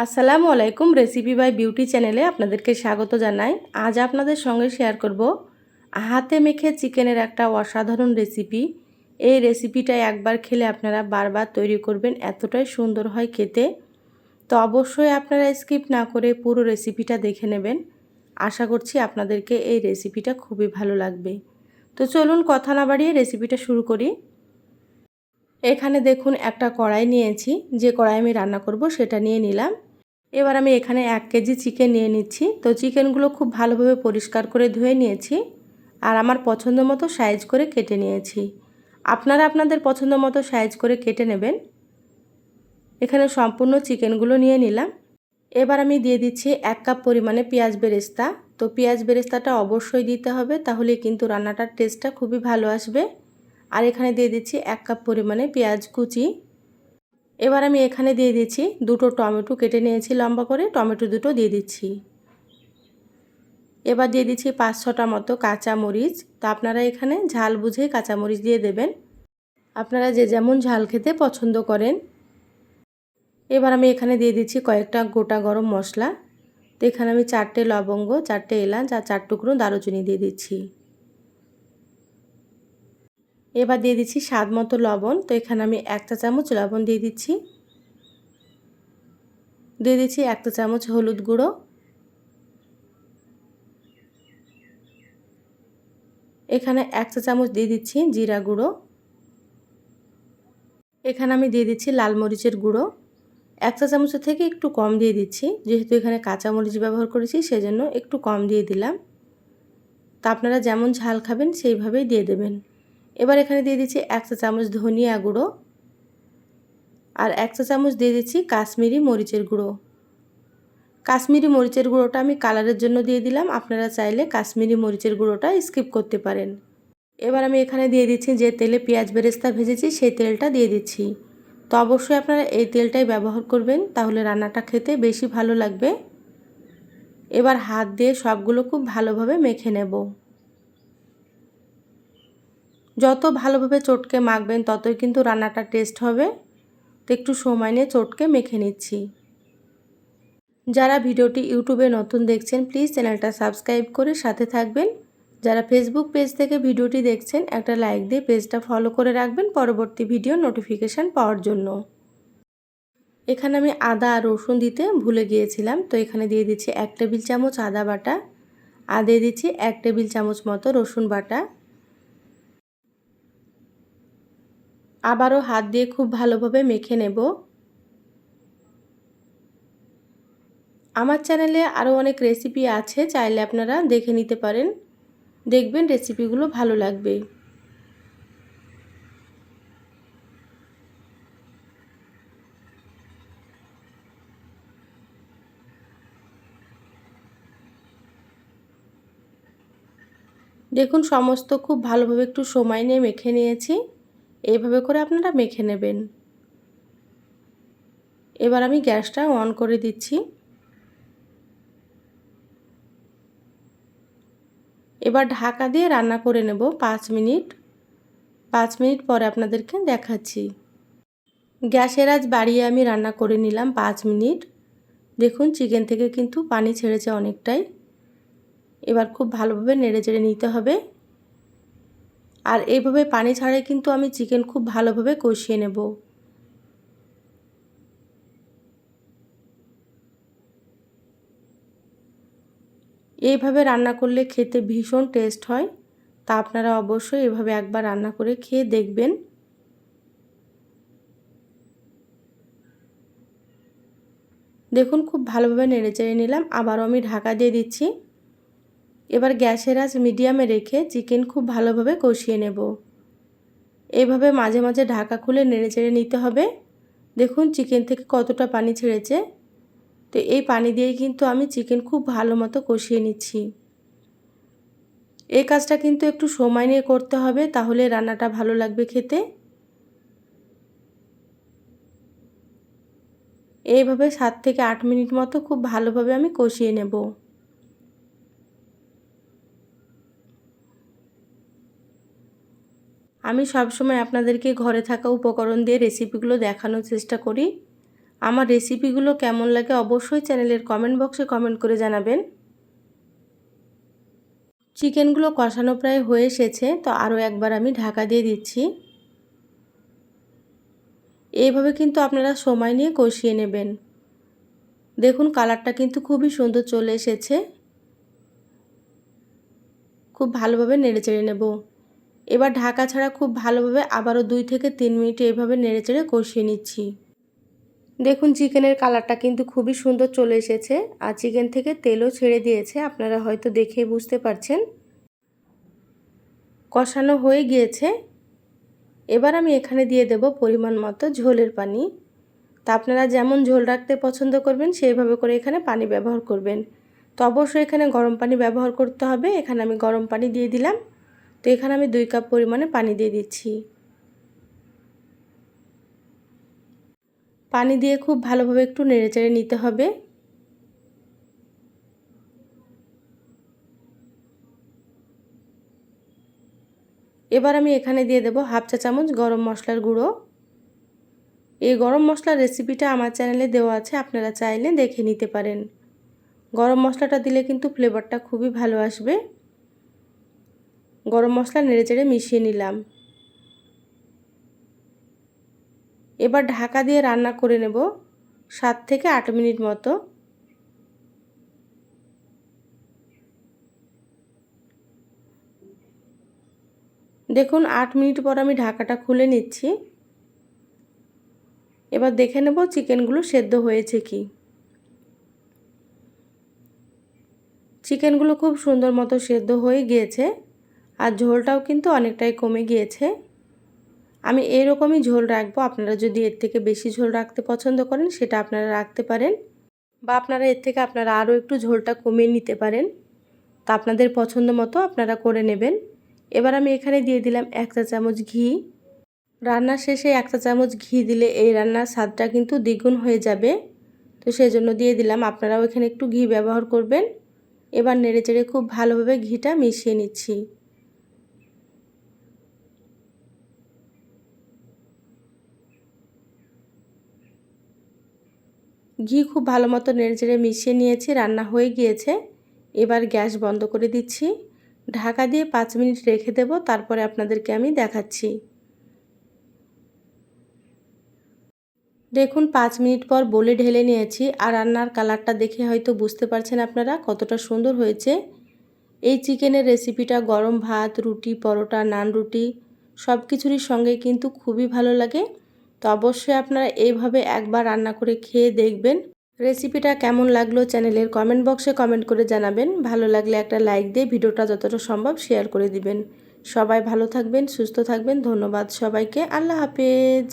আসসালামু আলাইকুম। Recipe by beauty চ্যানেলে আপনাদেরকে স্বাগত জানাই। আজ আপনাদের সঙ্গে শেয়ার করব হাতে মেখে চিকেনের একটা অসাধারণ রেসিপি। এই রেসিপিটা একবার খেলে আপনারা বারবার তৈরি করবেন, এতটাই সুন্দর হয় খেতে। তো অবশ্যই আপনারা স্কিপ না করে পুরো রেসিপিটা দেখে নেবেন। আশা করছি আপনাদেরকে এই রেসিপিটা খুবই ভালো লাগবে। তো চলুন কথা না বাড়িয়ে রেসিপিটা শুরু করি। এখানে দেখুন একটা কড়াই নিয়েছি, যে কড়াই আমি রান্না করব সেটা নিয়ে নিলাম। এবার আমি এখানে 1 কেজি চিকেন নিয়ে নিচ্ছি। তো চিকেনগুলো খুব ভালোভাবে পরিষ্কার করে ধুয়ে নিয়েছি আর আমার পছন্দ মতো সাইজ করে কেটে নিয়েছি। আপনারা আপনাদের পছন্দ মতো সাইজ করে কেটে নেবেন। এখানে সম্পূর্ণ চিকেনগুলো নিয়ে নিলাম। এবার আমি দিয়ে দিচ্ছি 1 কাপ পরিমাণে পেঁয়াজ বেরেস্তা। তো পেঁয়াজ বেরেস্তাটা অবশ্যই দিতে হবে, তাহলে কিন্তু রান্নাটার টেস্টটা খুবই ভালো আসবে। আর এখানে দিয়ে দিচ্ছি 1 কাপ পরিমাণে পেঁয়াজ কুচি। এবার আমি এখানে দিয়ে দিচ্ছি দুটো টমেটো কেটে নিয়েছি লম্বা করে, টমেটো দুটো দিয়ে দিচ্ছি। এবার দিয়ে দিচ্ছি 5-6টা মতো কাঁচা মরিচ। তো আপনারা এখানে ঝাল বুঝে কাঁচা মরিচ দিয়ে দেবেন, আপনারা যে যেমন ঝাল খেতে পছন্দ করেন। এবার আমি এখানে দিয়ে দিচ্ছি কয়েকটা গোটা গরম মশলা। তো এখানে আমি 4টে লবঙ্গ, 4টে এলাচ আর 4 টুকরো দারুচিনি দিয়ে দিচ্ছি। এবার দিয়ে দিচ্ছি স্বাদ মতো লবণ। তো এখানে আমি 1 চা চামচ লবণ দিয়ে দিচ্ছি। দিয়ে দিচ্ছি 1 চা চামচ হলুদ গুঁড়ো। এখানে 1 চা চামচ দিয়ে দিচ্ছি জিরা গুঁড়ো। এখানে আমি দিয়ে দিচ্ছি লাল মরিচের গুঁড়ো। 1 চা চামচের থেকে একটু কম দিয়ে দিচ্ছি, যেহেতু এখানে কাঁচা মরিচ ব্যবহার করেছি সেজন্য একটু কম দিয়ে দিলাম। তা আপনারা যেমন ঝাল খাবেন সেইভাবেই দিয়ে দেবেন। এবার এখানে দিয়ে দিচ্ছি 1 চা চামচ ধনিয়া গুঁড়ো আর 1 চা চামচ দিয়ে দিচ্ছি কাশ্মীরি মরিচের গুঁড়ো। কাশ্মীরি মরিচের গুঁড়োটা আমি কালারের জন্য দিয়ে দিলাম, আপনারা চাইলে কাশ্মীরি মরিচের গুঁড়োটা স্কিপ করতে পারেন। এবার আমি এখানে দিয়ে দিচ্ছি যে তেলে পেঁয়াজ বেরেস্তা ভেজেছি সেই তেলটা দিয়ে দিচ্ছি। তো অবশ্যই আপনারা এই তেলটাই ব্যবহার করবেন, তাহলে রান্নাটা খেতে বেশি ভালো লাগবে। এবার হাত দিয়ে সবগুলো খুব ভালোভাবে মেখে নেব। যত ভালোভাবে চটকে মাখবেন ততই কিন্তু রান্নাটা টেস্ট হবে। তো একটু সময় নিয়ে চটকে মেখে নিচ্ছি। যারা ভিডিওটি ইউটিউবে নতুন দেখছেন প্লিজ চ্যানেলটা সাবস্ক্রাইব করে সাথে থাকবেন। যারা ফেসবুক পেজ থেকে ভিডিওটি দেখছেন একটা লাইক দিয়ে পেজটা ফলো করে রাখবেন পরবর্তী ভিডিও নোটিফিকেশান পাওয়ার জন্য। এখানে আমি আদা আর রসুন দিতে ভুলে গিয়েছিলাম। তো এখানে দিয়ে দিচ্ছি 1 টেবিল চামচ আদা বাটা আর দিয়ে দিচ্ছি 1 টেবিল চামচ মতো রসুন বাটা। আবারও হাত দিয়ে খুব ভালোভাবে মেখে নেব। আমার চ্যানেলে আরও অনেক রেসিপি আছে, চাইলে আপনারা দেখে নিতে পারেন, দেখবেন রেসিপিগুলো ভালো লাগবে। দেখুন সমস্ত খুব ভালোভাবে একটু সময় নিয়ে মেখে নিয়েছি। এইভাবে করে আপনারা মেখে নেবেন। এবার আমি গ্যাসটা অন করে দিচ্ছি। এবার ঢাকা দিয়ে রান্না করে নেব 5 মিনিট। 5 মিনিট পরে আপনাদেরকে দেখাচ্ছি। গ্যাসের আঁচ বাড়িয়ে আমি রান্না করে নিলাম 5 মিনিট। দেখুন চিকেন থেকে কিন্তু পানি ছেড়েছে অনেকটাই। এবার খুব ভালোভাবে নেড়েচেড়ে নিতে হবে। আর এইভাবে পানি ছাড়াই কিন্তু আমি চিকেন খুব ভালোভাবে কষিয়ে নেব। এইভাবে রান্না করলে খেতে ভীষণ টেস্ট হয়। তা আপনারা অবশ্যই এভাবে একবার রান্না করে খেয়ে দেখবেন। দেখুন খুব ভালোভাবে নেড়েচেড়ে নিলাম, আবারও আমি ঢাকা দিয়ে দিচ্ছি। এবার গ্যাসের আঁচ মিডিয়ামে রেখে চিকেন খুব ভালোভাবে কষিয়ে নেব। এইভাবে মাঝে মাঝে ঢাকা খুলে নেড়েচেড়ে নিতে হবে। দেখুন চিকেন থেকে কতটা পানি ছেড়েছে। তো এই পানি দিয়েই কিন্তু আমি চিকেন খুব ভালো মতো কষিয়ে নিচ্ছি। এই কাজটা কিন্তু একটু সময় নিয়ে করতে হবে, তাহলে রান্নাটা ভালো লাগবে খেতে। এইভাবে 7 থেকে 8 মিনিট মতো খুব ভালোভাবে আমি কষিয়ে নেব। আমি সবসময় আপনাদেরকে ঘরে থাকা উপকরণ দিয়ে রেসিপিগুলো দেখানোর চেষ্টা করি। আমার রেসিপিগুলো কেমন লাগে অবশ্যই চ্যানেলের কমেন্ট বক্সে কমেন্ট করে জানাবেন। চিকেনগুলো কষানো প্রায় হয়ে এসেছে, তো আরও একবার আমি ঢাকা দিয়ে দিচ্ছি। এইভাবে কিন্তু আপনারা সময় নিয়ে কষিয়ে নেবেন। দেখুন কালারটা কিন্তু খুবই সুন্দর চলে এসেছে। খুব ভালোভাবে নেড়েচেড়ে নেব। এবার ঢাকা ছাড়া খুব ভালোভাবে আবারও 2 থেকে 3 মিনিট এইভাবে নেড়েচেড়ে কষিয়ে নিচ্ছি। দেখুন চিকেনের কালারটা কিন্তু খুবই সুন্দর চলে এসেছে আর চিকেন থেকে তেলও ছেড়ে দিয়েছে, আপনারা হয়তো দেখেই বুঝতে পারছেন। কষানো হয়ে গিয়েছে। এবার আমি এখানে দিয়ে দেব পরিমাণ মতো ঝোলের পানি। তা আপনারা যেমন ঝোল রাখতে পছন্দ করবেন সেইভাবে করে এখানে পানি ব্যবহার করবেন। তো অবশ্যই এখানে গরম পানি ব্যবহার করতে হবে। এখানে আমি গরম পানি দিয়ে দিলাম। তো এখানে আমি 2 কাপ পরিমাণে পানি দিয়ে দিচ্ছি। পানি দিয়ে খুব ভালোভাবে একটু নেড়েচেড়ে নিতে হবে। এবার আমি এখানে দিয়ে দেব হাফ চা চামচ গরম মশলার গুঁড়ো। এই গরম মশলার রেসিপিটা আমার চ্যানেলে দেওয়া আছে, আপনারা চাইলে দেখে নিতে পারেন। গরম মশলাটা দিলে কিন্তু ফ্লেভারটা খুবই ভালো আসবে। গরম মশলা নেড়েচেড়ে মিশিয়ে নিলাম। এবার ঢাকা দিয়ে রান্না করে নেব 7 থেকে 8 মিনিট মতো। দেখুন 8 মিনিট পর আমি ঢাকাটা খুলে নিচ্ছি। এবার দেখে নেব চিকেনগুলো সেদ্ধ হয়েছে কি। চিকেনগুলো খুব সুন্দর মতো সেদ্ধ হয়ে গিয়েছে আর ঝোলটাও কিন্তু অনেকটাই কমে গিয়েছে। আমি এরকমই ঝোল রাখবো, আপনারা যদি এর থেকে বেশি ঝোল রাখতে পছন্দ করেন সেটা আপনারা রাখতে পারেন, বা আপনারা এর থেকে আপনারা আরও একটু ঝোলটা কমিয়ে নিতে পারেন। তা আপনাদের পছন্দ মতো আপনারা করে নেবেন। এবার আমি এখানে দিয়ে দিলাম 1 চা চামচ ঘি। রান্নার শেষে 1 চা চামচ ঘি দিলে এই রান্নার স্বাদটা কিন্তু দ্বিগুণ হয়ে যাবে, তো সেজন্য দিয়ে দিলাম। আপনারাও এখানে একটু ঘি ব্যবহার করবেন। এবার নেড়েচেড়ে খুব ভালোভাবে ঘিটা মিশিয়ে নিচ্ছি। ঘি খুব ভালো মতো নেড়েচেড়ে মিশিয়ে নিয়েছি, রান্না হয়ে গিয়েছে। এবার গ্যাস বন্ধ করে দিচ্ছি। ঢাকা দিয়ে 5 মিনিট রেখে দেব, তারপরে আপনাদেরকে আমি দেখাচ্ছি। দেখুন 5 মিনিট পর বলে ঢেলে নিয়েছি আর রান্নার কালারটা দেখে হয়তো বুঝতে পারছেন আপনারা কতটা সুন্দর হয়েছে। এই চিকেনের রেসিপিটা গরম ভাত, রুটি, পরোটা, নান রুটি সব কিছুরই সঙ্গে কিন্তু খুবই ভালো লাগে। তো অবশ্যই আপনারা এইভাবে একবার রান্না করে খেয়ে দেখবেন। রেসিপিটা কেমন লাগলো চ্যানেলের কমেন্ট বক্সে কমেন্ট করে জানাবেন। ভালো লাগলে একটা লাইক দিয়ে ভিডিওটা যতটা সম্ভব শেয়ার করে দিবেন। সবাই ভালো থাকবেন, সুস্থ থাকবেন। ধন্যবাদ সবাইকে। আল্লাহ হাফেজ।